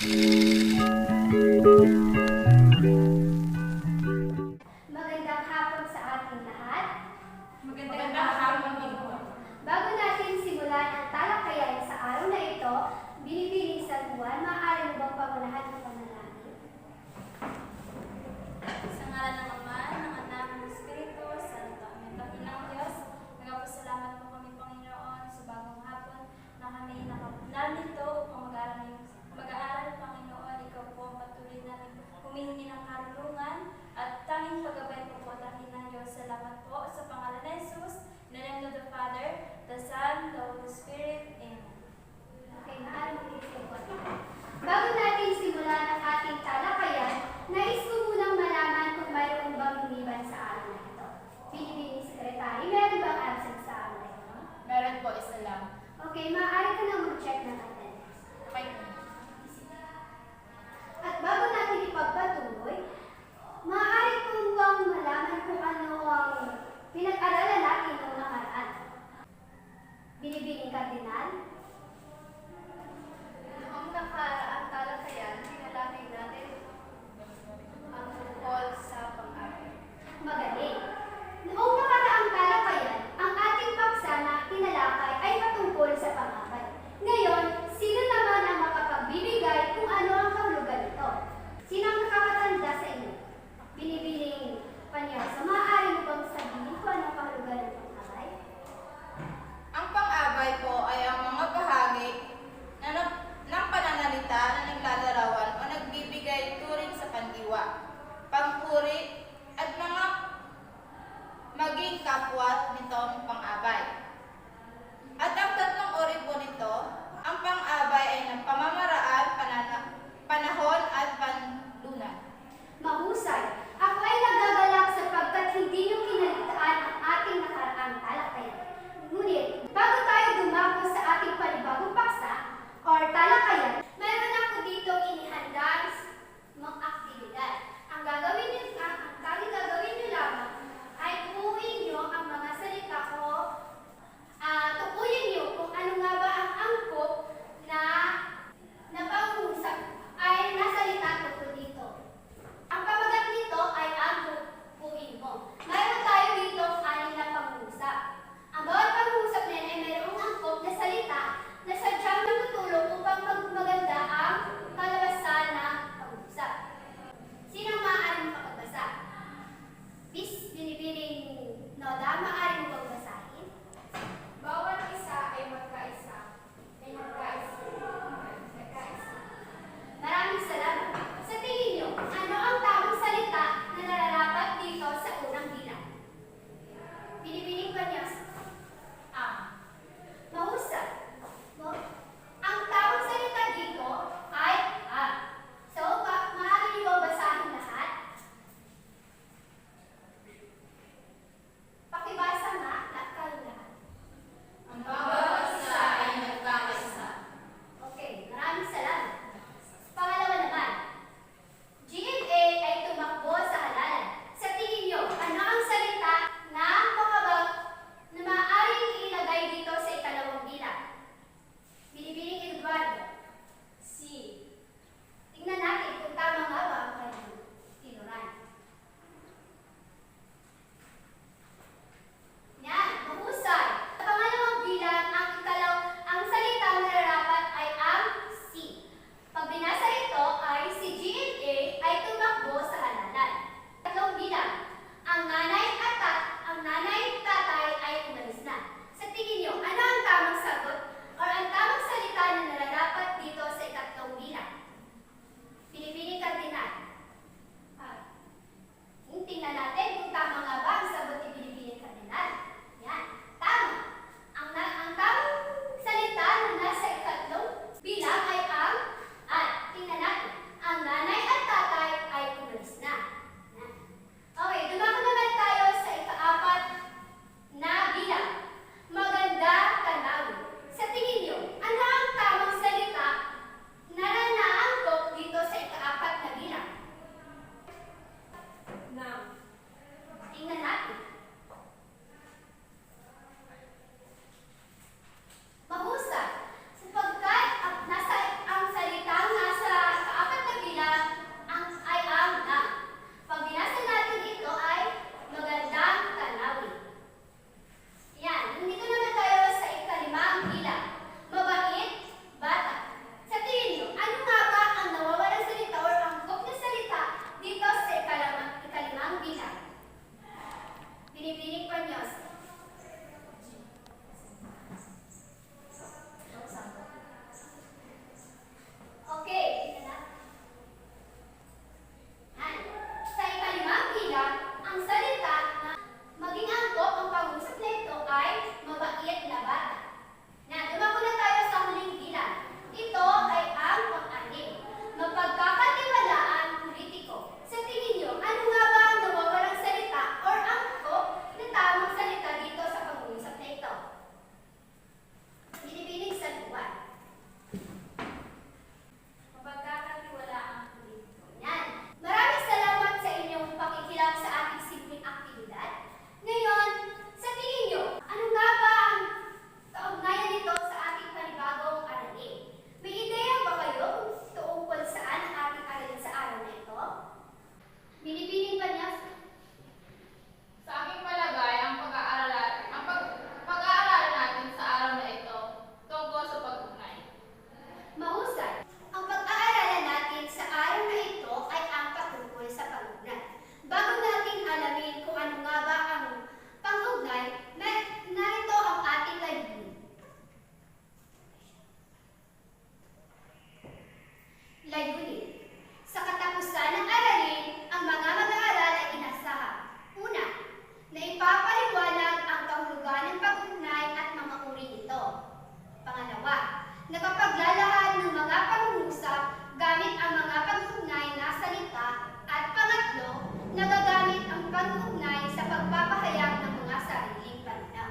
Magandang hapon sa ating lahat. Magandang hapon din po. Bago natin simulan ang talakayan sa araw na ito, binibining sa buwan, maaari mo bang pangunahan ang panalangin? Sa ngalan ng Ama, ng Anak, ng Espiritu Santo. Amen. Panginoong Diyos, nagpapasalamat po kami, Panginoon, sa bagong hapon na kami narito upang mag-aaral, Panginoon. Ikaw po ang patuloy namin Layunin. Sa katapusan ng aralin, ang mga mag-aaral ay inasahan. Una, na ipapaliwanag ang kahulugan ng pag-ugnay at mga uri nito. Pangalawa, nakapaglalahan ng mga pangungusap gamit ang mga pag-ugnay na salita. At pangatlo, nagagamit ang pag-ugnay sa pagpapahayag ng mga sariling pananaw.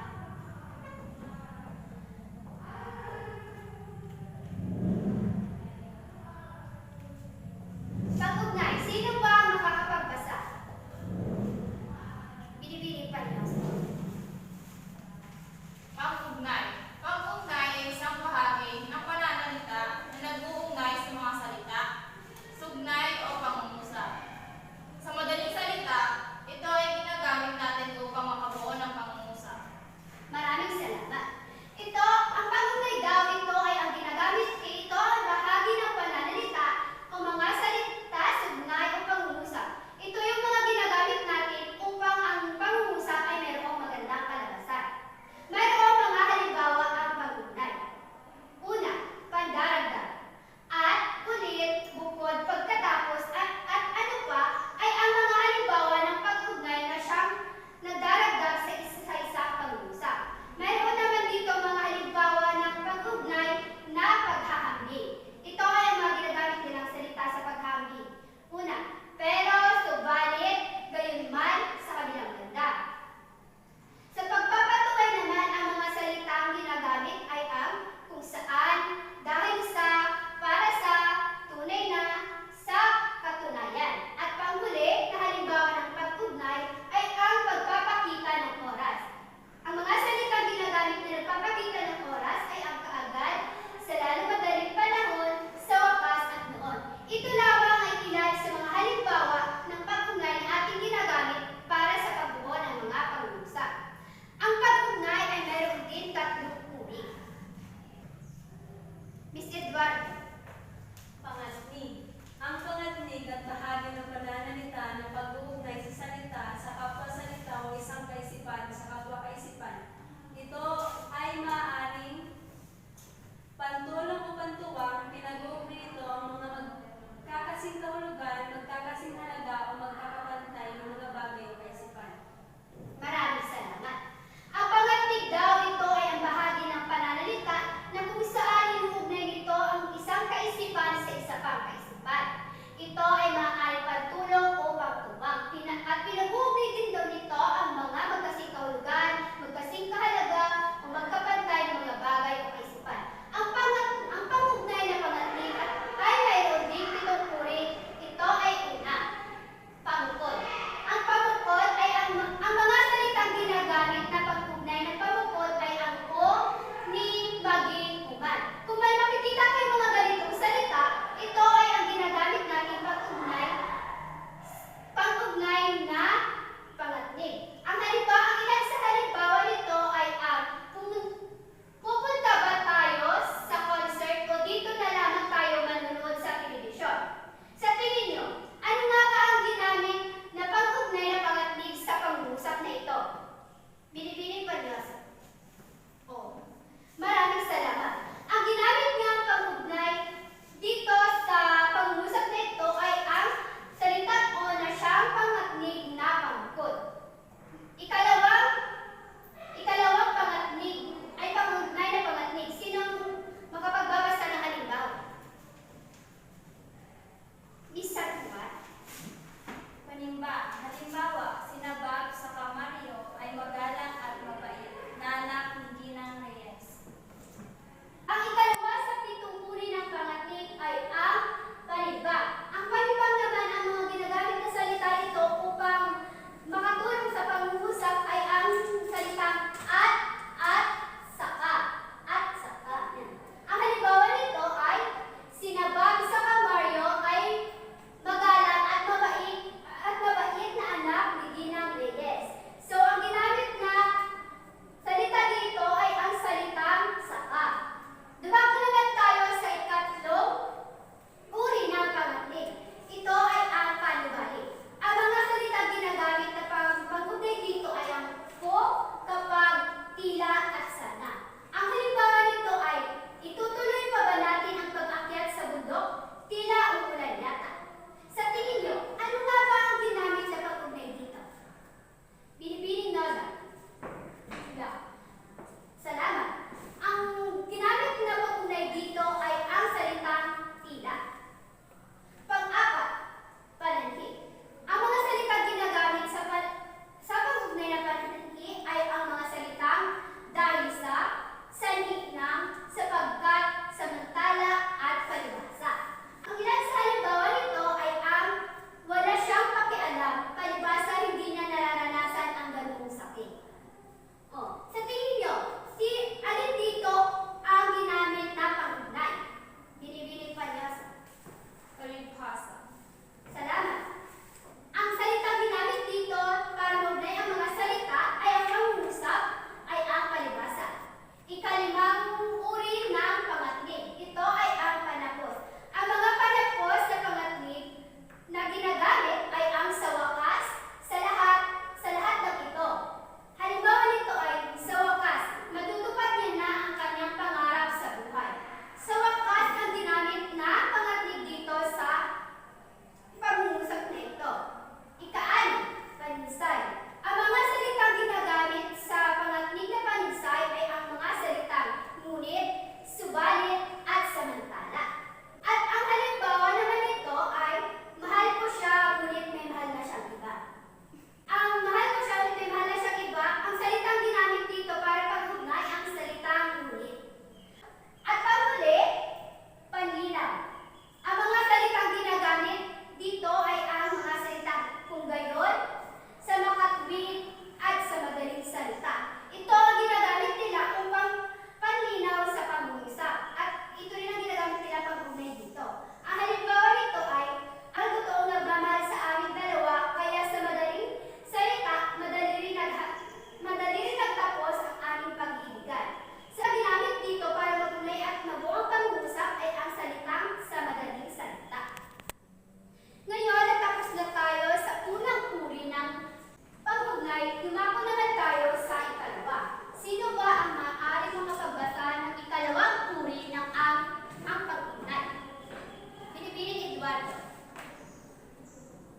Eduardo.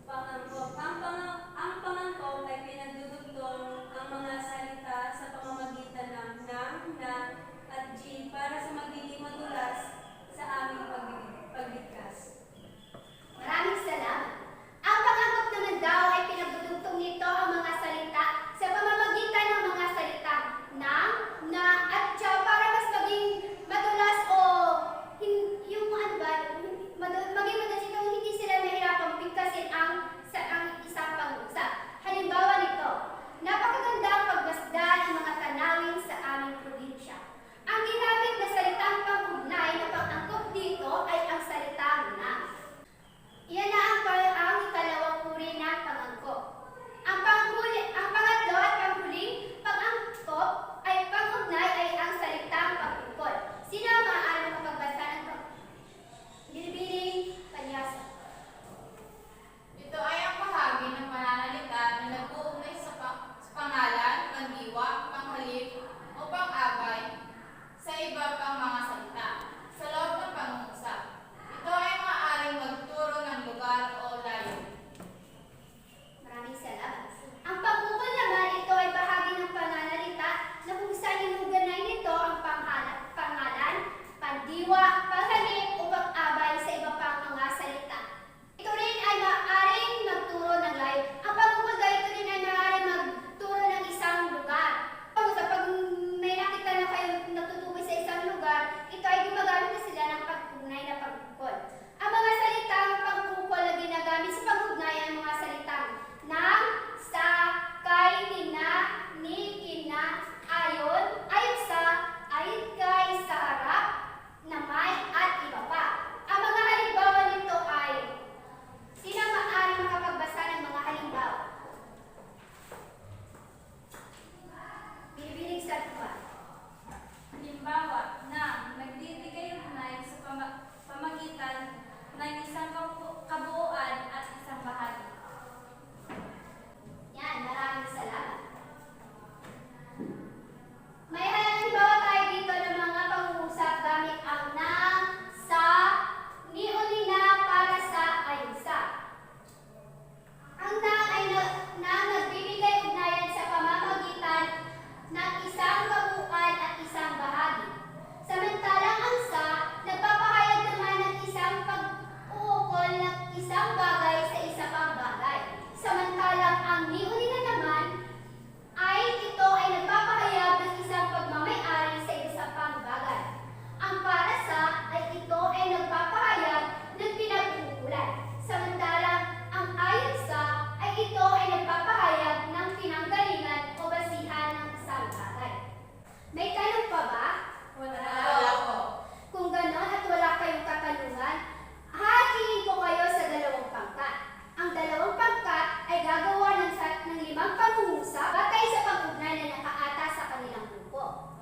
Pangangkop. Ang pangangkop ay pinagdudugtong ang mga salita sa pamamagitan ng na, at g para sa magiging madulas sa aming pagbigkas. Maraming salamat. Ang pangangkop naman daw ay pinagdudugtong nito ang mga salita sa pamamagitan ng mga salitang ng, na, at siya para mas maging madulas o yung ano ba, maging madulas ito, hindi sila nahirapang bigkasin ang isang pangusap. Halimbawa nito, napakaganda ang pagbasda ng mga tanawin sa aming probinsya. Ang ginamit na salitang pangugnay na pangangkop dito ay ang salitang na. Iyan na ang ikalawang uri ng pangangkop. Ang pangatlo at panghuling pangangkop ay pangugnay ay ang salitang pangungkol. Sino ang maaari makapagbasa ng Binibining Panyasa? Ito ay ang bahagi ng pananalita na nag-uugnay sa pangalan, pandiwa, panghalip, o pang-abay sa iba pang mga salita sa loob ng pangungusap. Ito ay maaaring magturo ng lugar o layo. Maraming salamat. Ang pangungkol naman, ito ay bahagi ng pananalita na kung saan inuugnay nito ang pangalan, pandiwa, panghalip o pang-abay sa iba pang mga salita. Ito rin ay maaaring magturo ng layo. Ang pangungkol ito rin ay maaaring magturo ng isang lugar. Pag may nakita na kayo natutukoy sa isang lugar, ito ay gumagamit na sila ng pag-ugnay na pangungkol. Ang mga salitang pangungkol na ginagamit sa pag-ugnay ay mga salitang ng, sa, kay, nina, ni, kina, ayon sa, ayon kay, sa harap, na may, at iba pa. Ang mga halimbawa nito ay, sino maaari makapagbasa ng mga halimbawa? Binibining sa tuwa. Halimbawa, na nagbibigay ugnay sa pamagitan ng isang kabuuan at isang bahagi. Yan, maraming salamat. May halimbawa tayo dito ng mga pangungusap gamit ang ng, sa, ni o nina para sa, ayon sa. Ang ng ay nagbibigay ugnayan sa pamamagitan ng isang kabuuan at isang bahagi. Samantalang ang sa, nagpapahayag naman ng isang pag-uukol ng isang bagay sa isa pang bagay. Samantalang ang ni o nina naman ay ito ay nagpapahayag ng isang pagmamay-ari sa isa pang bagay. Ang para sa ay ito ay nagpapahayag ng pinag-uukulan. Samantalang ang ayon sa ay ito ay nagpapahayag ng pinanggalingan o basihan ng isang bagay. May tanong pa ba? Wala po. Kung ganon at wala kayong katanungan, hahatiin ko kayo sa dalawang pangkat. Ang dalawang pangkat ay gagawa ng 5 pangungusap batay sa pag-ugnay na nakaata sa kanilang grupo.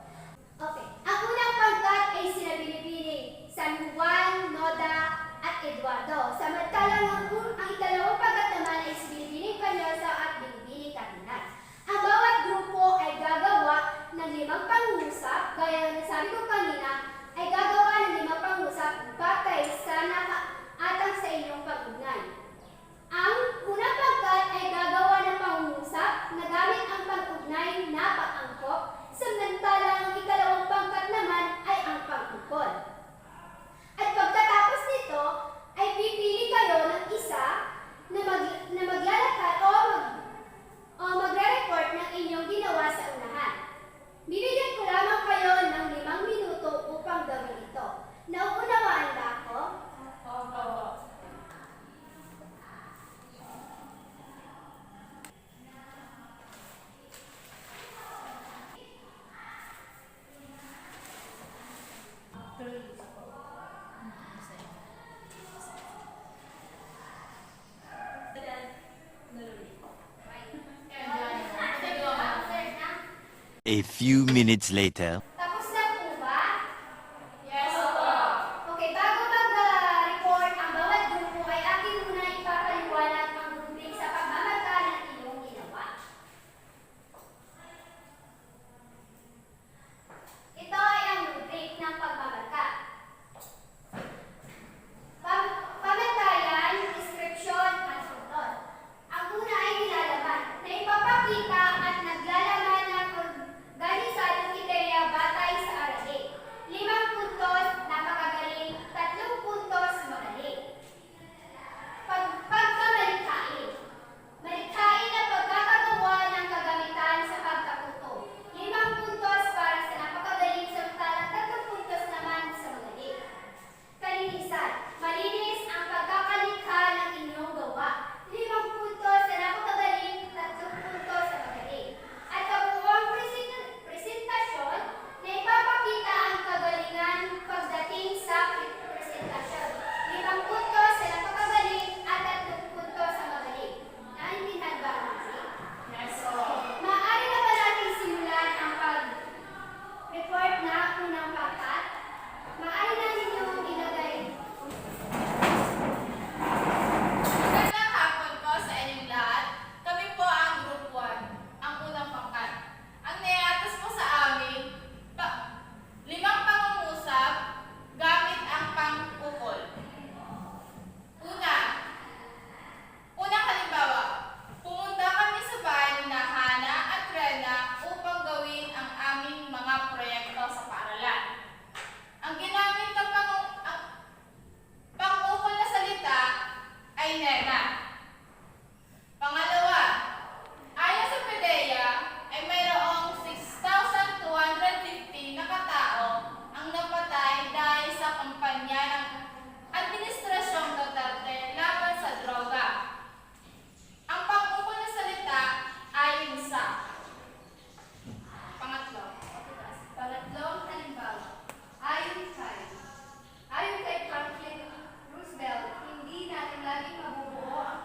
Okay. Ang unang pangkat ay sina Binibining, San Juan, Noda, at Eduardo. Samantalang ang ikalawang pangkat naman ay si Binibining Panyosa at Binibining Katinat. Ang bawat grupo ay gagawa ng 5 pangungusap, gaya ng sabi ko kanina, ay gagawa ng 5 pangungusap batay sa nakaatang sa inyong pag-ugnay. Ang unang pangkat ay gagawa ng pangungusap na gamit ang pag-ugnay na pang-angkop, samantalang ang ikalawang pangkat naman ay ang pang-angkol. At pagkatapos nito, ay pipili kayo ng isa na maglalakad o magre-report ng inyong ginawa sa unahan. Bibigyan ko lamang kayo ng 5 minuto upang gawin ito. Nauunawaan ba ako? Opo. A few minutes later. Tapos na po ba? Yes po. Okay, bago mag-report ang bawat grupo ay akin muna ipapaliwanag ang rubric sa pagmamarka ng inyong ginawa. Ito ay ang rubric ng pagmamarka. Pamatay Pineda. Pangalawa, ayon sa PDEA ay mayroong 6,250 na katao ang napatay dahil sa kampanya ng Administrasyong Duterte laban sa droga. Ang pang-upo na salita ayon sa Pangatlong halimbawa, ayon kay Franklin Roosevelt, hindi natin laging mabubuo ang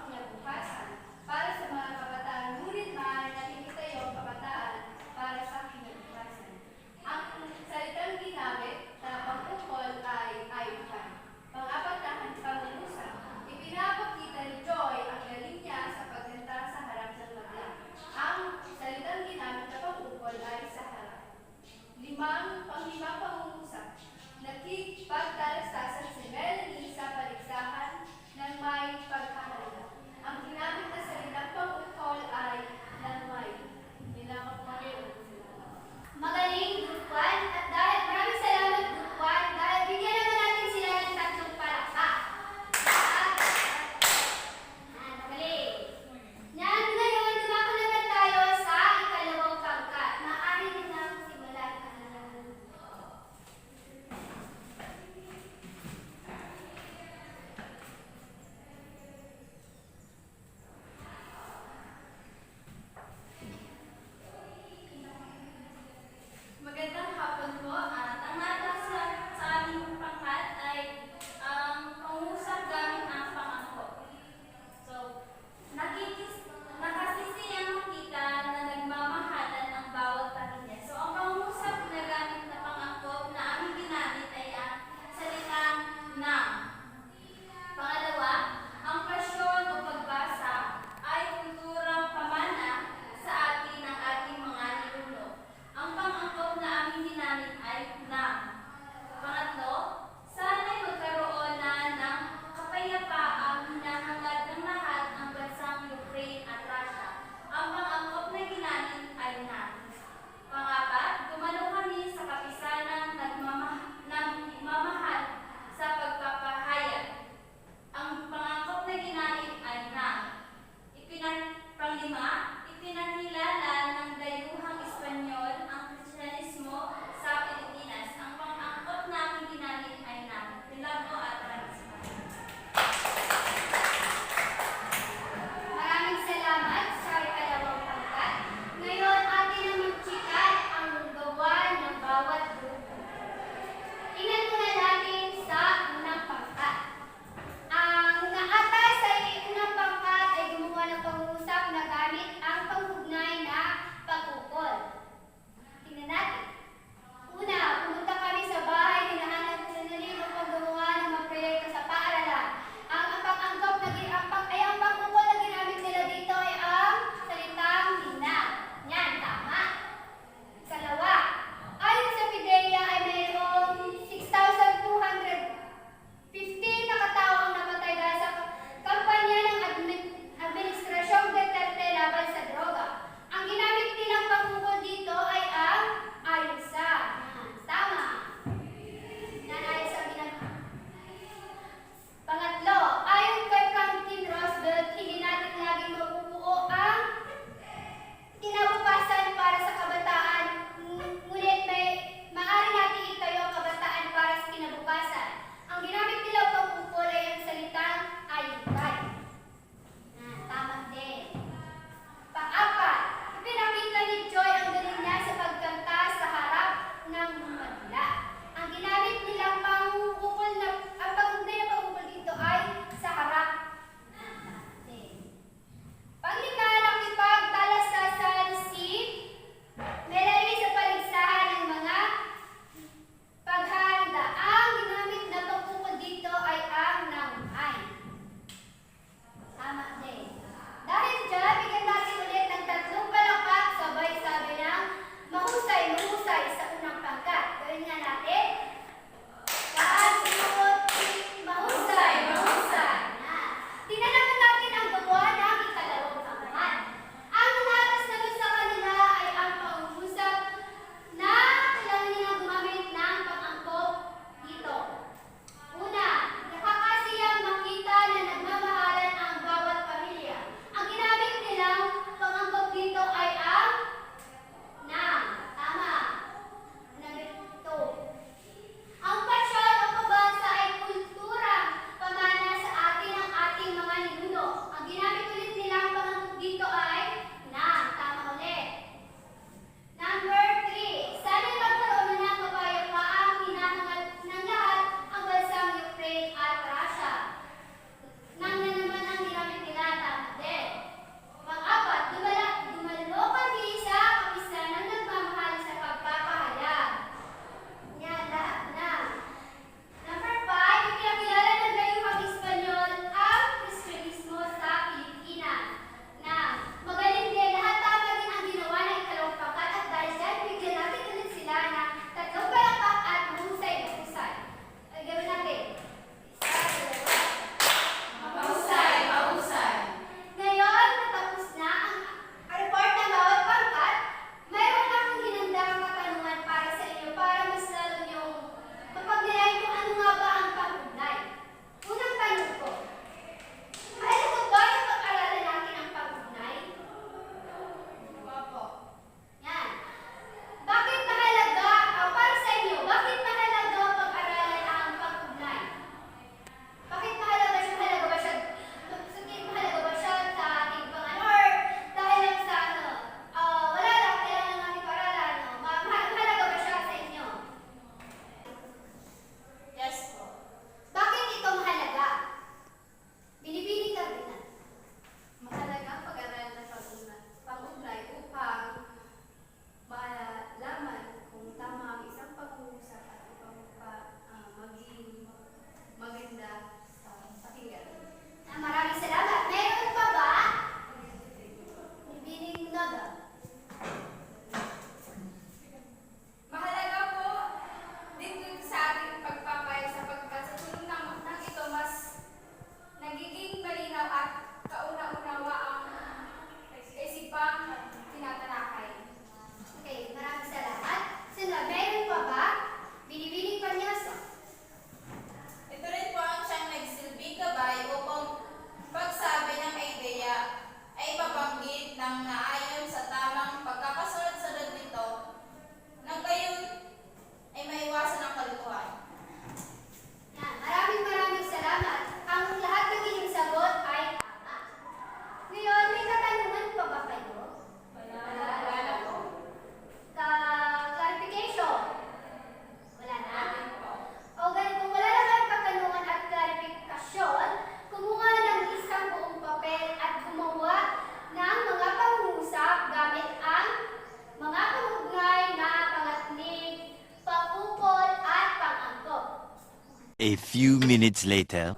A few minutes later.